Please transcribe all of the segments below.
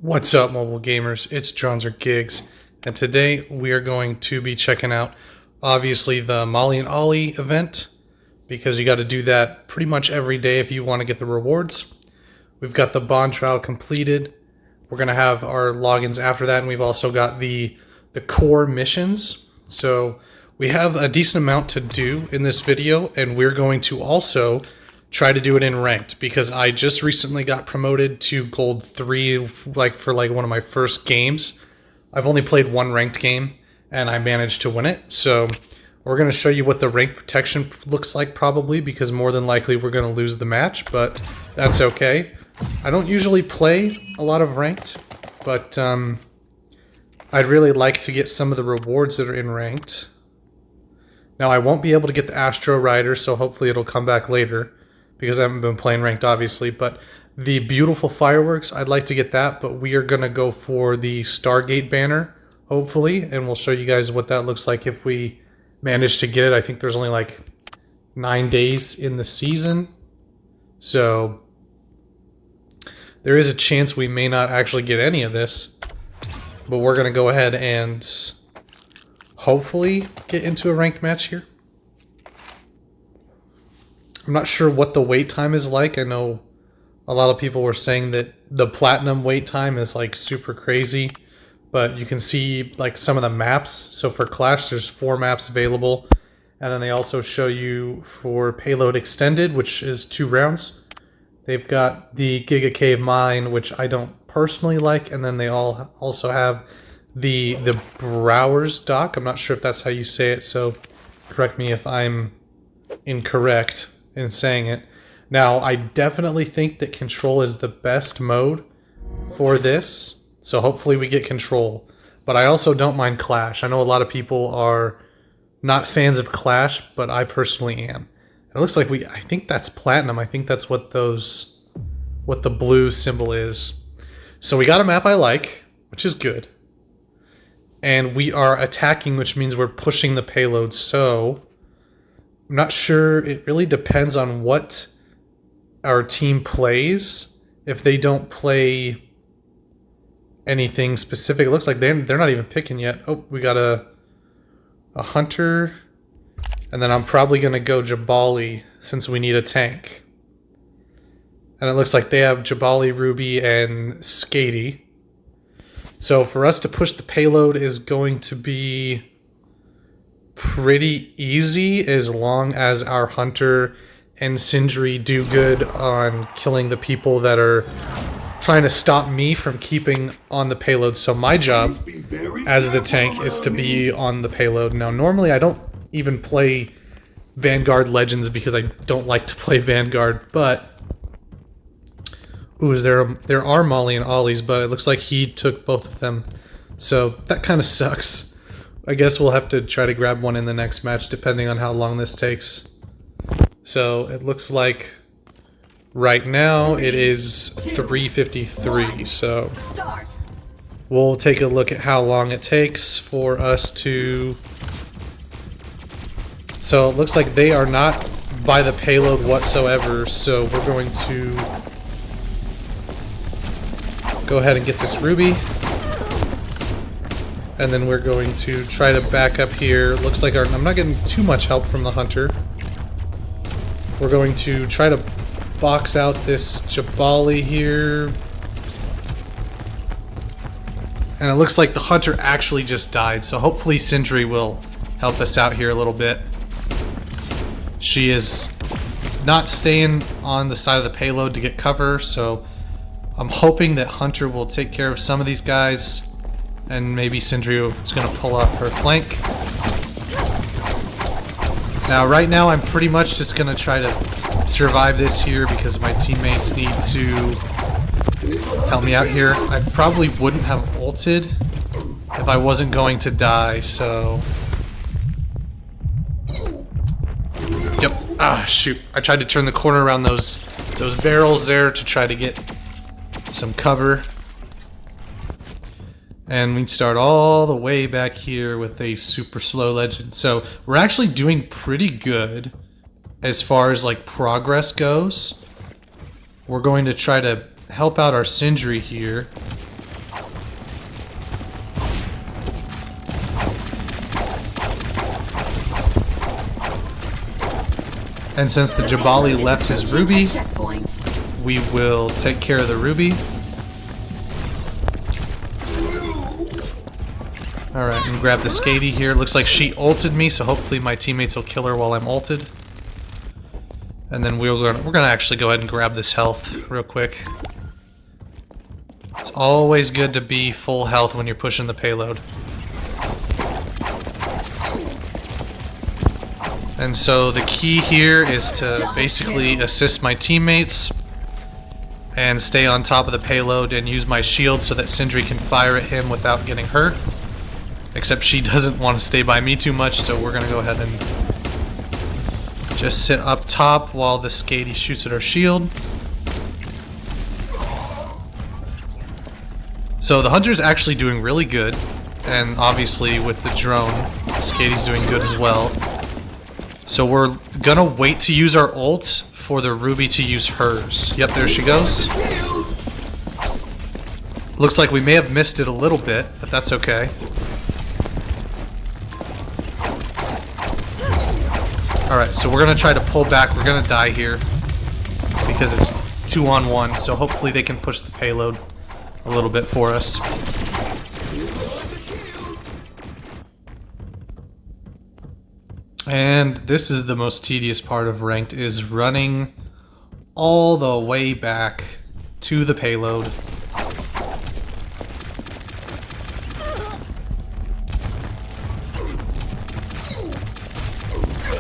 What's up, mobile gamers? It's Drones or Gigs, and today we are going to be checking out, obviously, the Molly and Ollie event, because you got to do that pretty much every day if you want to get the rewards. We've got the bond trial completed. We're going to have our logins after that, and we've also got the core missions. So we have a decent amount to do in this video, and we're going to also try to do it in ranked, because I just recently got promoted to gold 3 for one of my first games. I've only played one ranked game and I managed to win it. So we're going to show you what the rank protection looks like, probably, because more than likely we're going to lose the match, but that's okay. I don't usually play a lot of ranked, but I'd really like to get some of the rewards that are in ranked. Now, I won't be able to get the Astro Rider, so hopefully it'll come back later, because I haven't been playing ranked, obviously. But the beautiful fireworks, I'd like to get that, but we are going to go for the Stargate banner, hopefully, and we'll show you guys what that looks like if we manage to get it. I think there's only like 9 days in the season, so there is a chance we may not actually get any of this, but we're going to go ahead and hopefully get into a ranked match here. I'm not sure what the wait time is like. I know a lot of people were saying that the platinum wait time is like super crazy, but you can see like some of the maps. So for Clash, there's 4 maps available, and then they also show you for payload extended, which is 2 rounds. They've got the Giga Cave Mine, which I don't personally like, and then they also have the Browers Dock. I'm not sure if that's how you say it, so correct me if I'm incorrect in saying it. Now, I definitely think that Control is the best mode for this, so hopefully we get Control. But I also don't mind Clash. I know a lot of people are not fans of Clash, but I personally am. It looks like I think that's Platinum. I think that's what the blue symbol is. So we got a map I like, which is good. And we are attacking, which means we're pushing the payload, so I'm not sure. It really depends on what our team plays. If they don't play anything specific, it looks like they're not even picking yet. Oh, we got a Hunter, and then I'm probably going to go Jabali since we need a tank. And it looks like they have Jabali, Ruby, and Skatey. So for us to push the payload is going to be pretty easy as long as our Hunter and Sindri do good on killing the people that are trying to stop me from keeping on the payload. So my job as the tank is to be on the payload. Now, normally I don't even play Vanguard Legends because I don't like to play Vanguard, but there are Molly and Ollies, but it looks like he took both of them, so that kind of sucks. I guess we'll have to try to grab one in the next match, depending on how long this takes. So it looks like right now it is 3:53, so we'll take a look at how long it takes for us to... So it looks like they are not by the payload whatsoever, so we're going to go ahead and get this Ruby. And then we're going to try to back up here. Looks like I'm not getting too much help from the Hunter. We're going to try to box out this Jabali here. And it looks like the Hunter actually just died, so hopefully Sindri will help us out here a little bit. She is not staying on the side of the payload to get cover, so I'm hoping that Hunter will take care of some of these guys, and maybe Sindri is going to pull off her flank. Now, right now, I'm pretty much just going to try to survive this here because my teammates need to help me out here. I probably wouldn't have ulted if I wasn't going to die, so... Yep. Ah, shoot. I tried to turn the corner around those barrels there to try to get some cover. And we start all the way back here with a super slow legend. So we're actually doing pretty good as far as like progress goes. We're going to try to help out our Sindri here. And since the Jabali left his ruby, we will take care of the ruby. Alright, and grab the Skady here. Looks like she ulted me, so hopefully my teammates will kill her while I'm ulted. And then we're gonna actually go ahead and grab this health real quick. It's always good to be full health when you're pushing the payload. And so the key here is to basically assist my teammates and stay on top of the payload and use my shield so that Sindri can fire at him without getting hurt. Except she doesn't want to stay by me too much, so we're gonna go ahead and just sit up top while the Skady shoots at our shield. So the Hunter's actually doing really good, and obviously with the drone, Skady's doing good as well. So we're gonna wait to use our ult for the Ruby to use hers. Yep, there she goes. Looks like we may have missed it a little bit, but that's okay. Alright, so we're gonna try to pull back. We're gonna die here because it's 2-on-1, so hopefully they can push the payload a little bit for us. And this is the most tedious part of ranked, is running all the way back to the payload.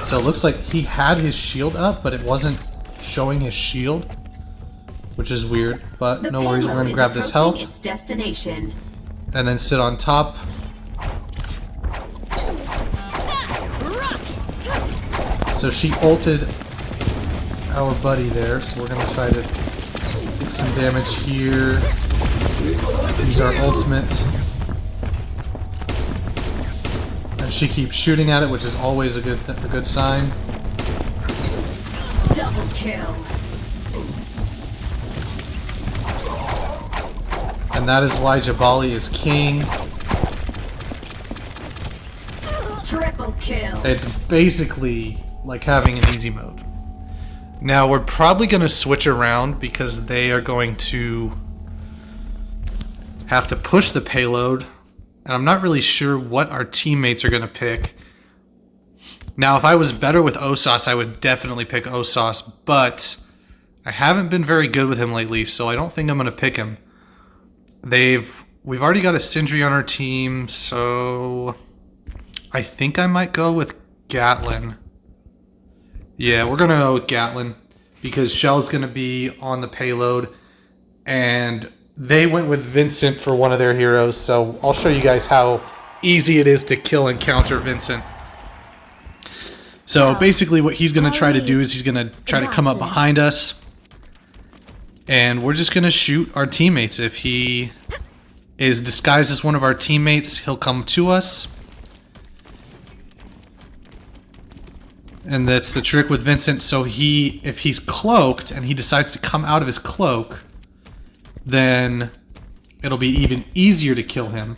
So it looks like he had his shield up, but it wasn't showing his shield, which is weird, but no worries, we're gonna grab this health. Its destination. And then sit on top. So she ulted our buddy there, so we're gonna try to get some damage here. Use our ultimate. And she keeps shooting at it, which is always a good sign. Double kill. And that is why Jabali is king. Triple kill. It's basically like having an easy mode. Now we're probably going to switch around because they are going to have to push the payload, and I'm not really sure what our teammates are going to pick. Now if I was better with Osos, I would definitely pick Osos, but I haven't been very good with him lately, so I don't think I'm going to pick him. We've already got a Sindri on our team, so I think I might go with Gatlin. Yeah, we're gonna go with Gatlin because Shell's gonna be on the payload, and they went with Vincent for one of their heroes, so I'll show you guys how easy it is to kill and counter Vincent. So basically what he's gonna try to do is he's gonna try to come up behind us, and we're just gonna shoot our teammates. If he is disguised as one of our teammates, he'll come to us. And that's the trick with Vincent. So if he's cloaked and he decides to come out of his cloak, then it'll be even easier to kill him.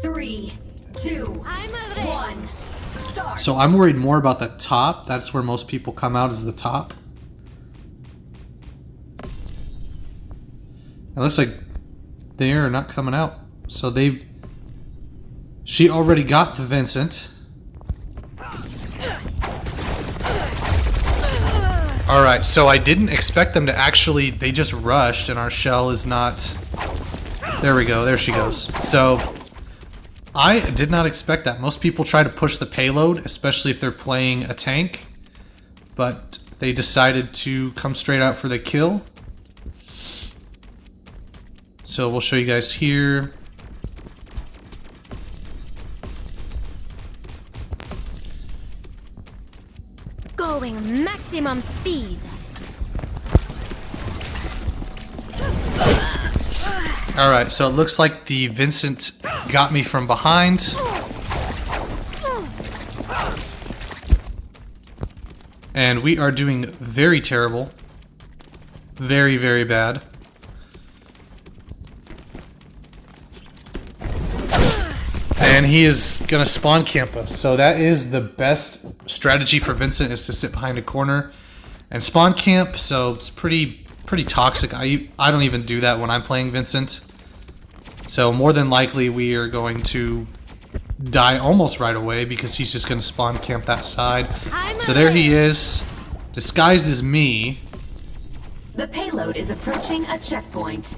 3, 2, 1. Start. So I'm worried more about the top. That's where most people come out, is the top. It looks like they are not coming out. So she already got the Vincent. Alright, so I didn't expect them to actually, they just rushed and our Shell is not, there we go, there she goes. So, I did not expect that. Most people try to push the payload, especially if they're playing a tank, but they decided to come straight out for the kill. So we'll show you guys here. Going maximum speed. Alright, so it looks like the Vincent got me from behind. And we are doing very terrible. Very, very bad. And he is going to spawn camp us. So that is the best strategy for Vincent, is to sit behind a corner and spawn camp. So it's pretty toxic. I don't even do that when I'm playing Vincent. So more than likely we are going to die almost right away because he's just going to spawn camp that side. So there he is, disguised as me. The payload is approaching a checkpoint.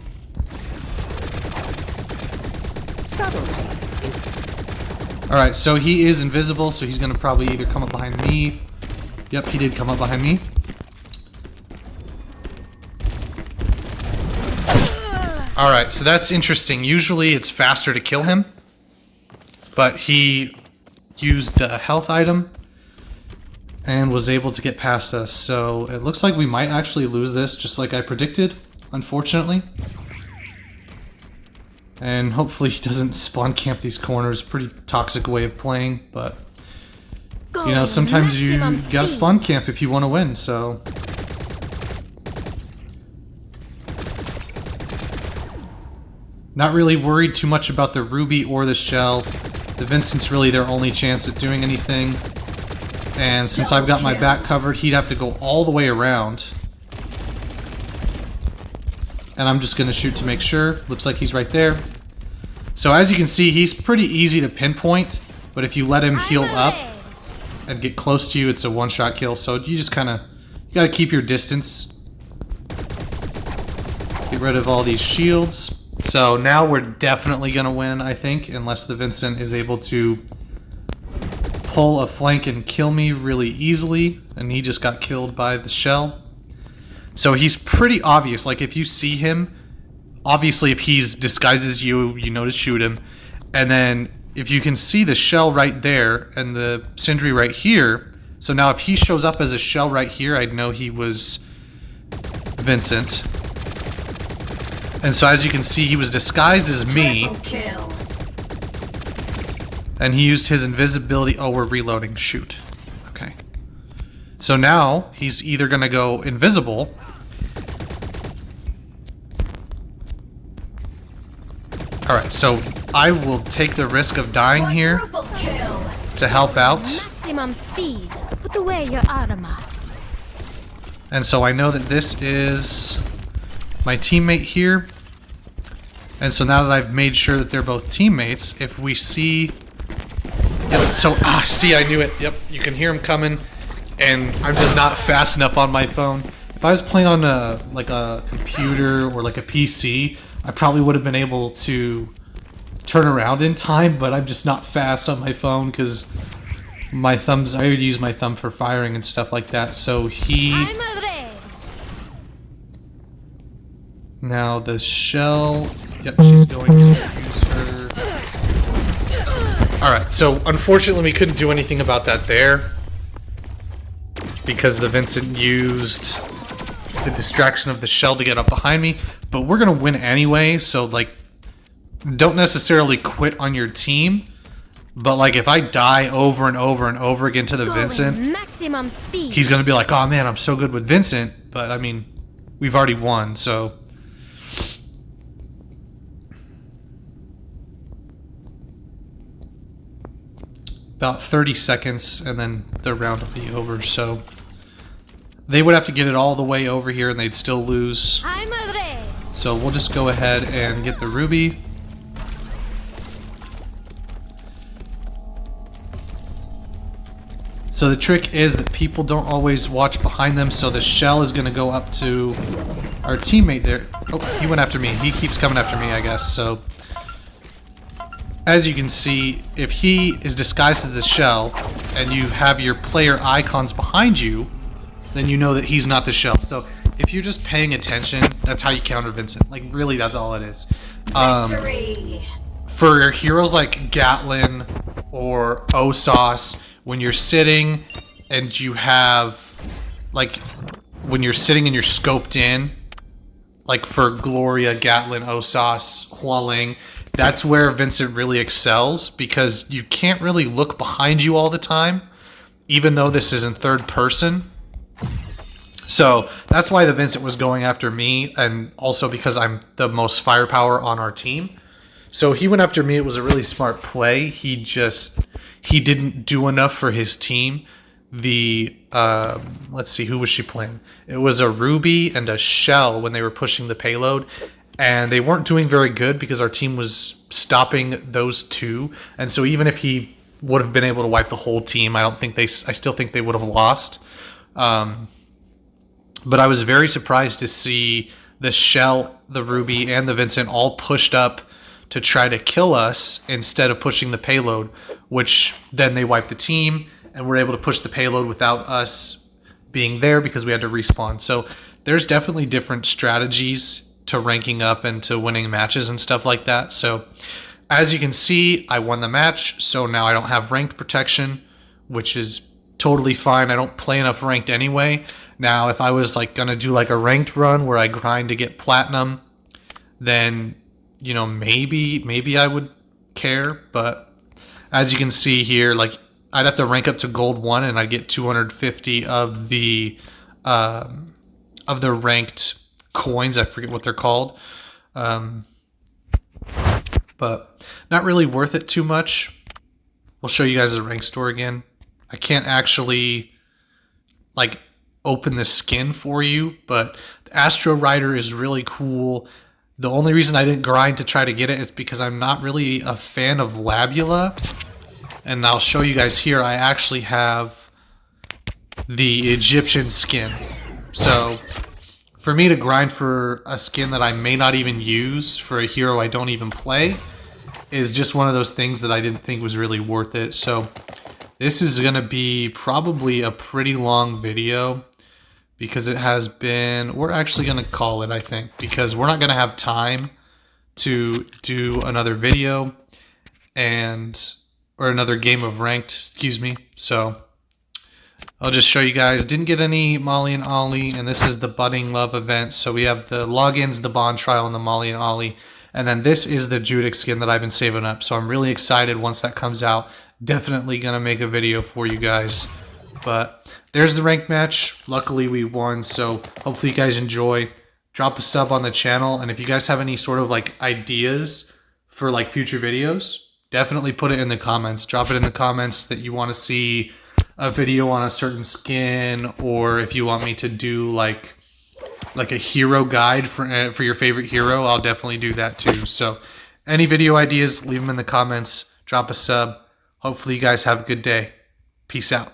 Alright, so he is invisible, so he's going to probably either come up behind me. Yep, he did come up behind me. Alright, so that's interesting. Usually it's faster to kill him, but he used the health item and was able to get past us. So it looks like we might actually lose this, just like I predicted, unfortunately. And hopefully he doesn't spawn camp these corners. Pretty toxic way of playing, but you know, sometimes you gotta spawn camp if you want to win, so. Not really worried too much about the Ruby or the Shell. The Vincent's really their only chance at doing anything. And since I've got my back covered, he'd have to go all the way around. And I'm just going to shoot to make sure. Looks like he's right there. So as you can see, he's pretty easy to pinpoint. But if you let him heal up and get close to you, it's a one-shot kill. So you just kind of, you got to keep your distance. Get rid of all these shields. So now we're definitely going to win, I think, unless the Vincent is able to pull a flank and kill me really easily, and he just got killed by the Shell. So he's pretty obvious. Like, if you see him, obviously if he's disguises you, you know to shoot him. And then if you can see the Shell right there and the Sindri right here, so now if he shows up as a Shell right here, I'd know he was Vincent. And so as you can see, he was disguised as me. And he used his invisibility. Oh, we're reloading. Shoot. Okay. So now he's either going to go invisible. Alright, so I will take the risk of dying here to help out. Maximum speed. Put away your armor. And so I know that this is my teammate here. And so now that I've made sure that they're both teammates, if we see... Yep, so, see, I knew it. Yep, you can hear him coming, and I'm just not fast enough on my phone. If I was playing on like a computer or like a PC, I probably would have been able to turn around in time, but I'm just not fast on my phone because my thumbs, I would use my thumb for firing and stuff like that. So he... Now the Shell... Yep, she's going to use her... Alright, so unfortunately we couldn't do anything about that there because the Vincent used the distraction of the Shell to get up behind me, but we're gonna win anyway, so like, don't necessarily quit on your team, but like if I die over and over and over again to the Vincent, maximum speed. He's gonna be like, oh man, I'm so good with Vincent, but I mean, we've already won, so... About 30 seconds and then the round will be over, so they would have to get it all the way over here and they'd still lose. So we'll just go ahead and get the Ruby. So the trick is that people don't always watch behind them, so the Shell is going to go up to our teammate there. Oh, he went after me. He keeps coming after me, I guess, so... As you can see, if he is disguised as the Shell, and you have your player icons behind you, then you know that he's not the Shell. So if you're just paying attention, that's how you counter Vincent. Like, really, that's all it is. For heroes like Gatlin or Osos, when you're sitting and you have, like, when you're sitting and you're scoped in, like for Gloria, Gatlin, Osos, Hualing, that's where Vincent really excels because you can't really look behind you all the time, even though this is in third person. So that's why the Vincent was going after me, and also because I'm the most firepower on our team. So he went after me. It was a really smart play. He didn't do enough for his team. The let's see, who was she playing? It was a Ruby and a Shell when they were pushing the payload, and they weren't doing very good because our team was stopping those two. And so even if he would have been able to wipe the whole team, I still think they would have lost. But I was very surprised to see the Shell, the Ruby, and the Vincent all pushed up to try to kill us instead of pushing the payload, which then they wiped the team and were able to push the payload without us being there because we had to respawn. So there's definitely different strategies to ranking up and to winning matches and stuff like that. So as you can see, I won the match, so now I don't have ranked protection, which is totally fine. I don't play enough ranked anyway. Now, if I was like gonna do like a ranked run where I grind to get platinum, then maybe I would care. But as you can see here, like I'd have to rank up to gold 1 and I'd get 250 of the ranked coins. I forget what they're called. But not really worth it too much. I'll show you guys the rank store again. I can't actually like open the skin for you, but the Astro Rider is really cool. The only reason I didn't grind to try to get it is because I'm not really a fan of Labula. And I'll show you guys here, I actually have the Egyptian skin. So for me to grind for a skin that I may not even use for a hero I don't even play is just one of those things that I didn't think was really worth it. So this is going to be probably a pretty long video because it has been, we're actually going to call it, I think, because we're not going to have time to do another video or another game of ranked, excuse me. So I'll just show you guys. Didn't get any Molly and Ollie, and this is the Budding Love event. So we have the logins, the Bond Trial, and the Molly and Ollie. And then this is the Judic skin that I've been saving up. So I'm really excited once that comes out. Definitely going to make a video for you guys. But there's the ranked match. Luckily we won, so hopefully you guys enjoy. Drop a sub on the channel, and if you guys have any sort of like ideas for like future videos, definitely put it in the comments. Drop it in the comments that you want to see a video on a certain skin, or if you want me to do like a hero guide for your favorite hero, I'll definitely do that too. So any video ideas, leave them in the comments. Drop a sub. Hopefully you guys have a good day. Peace out.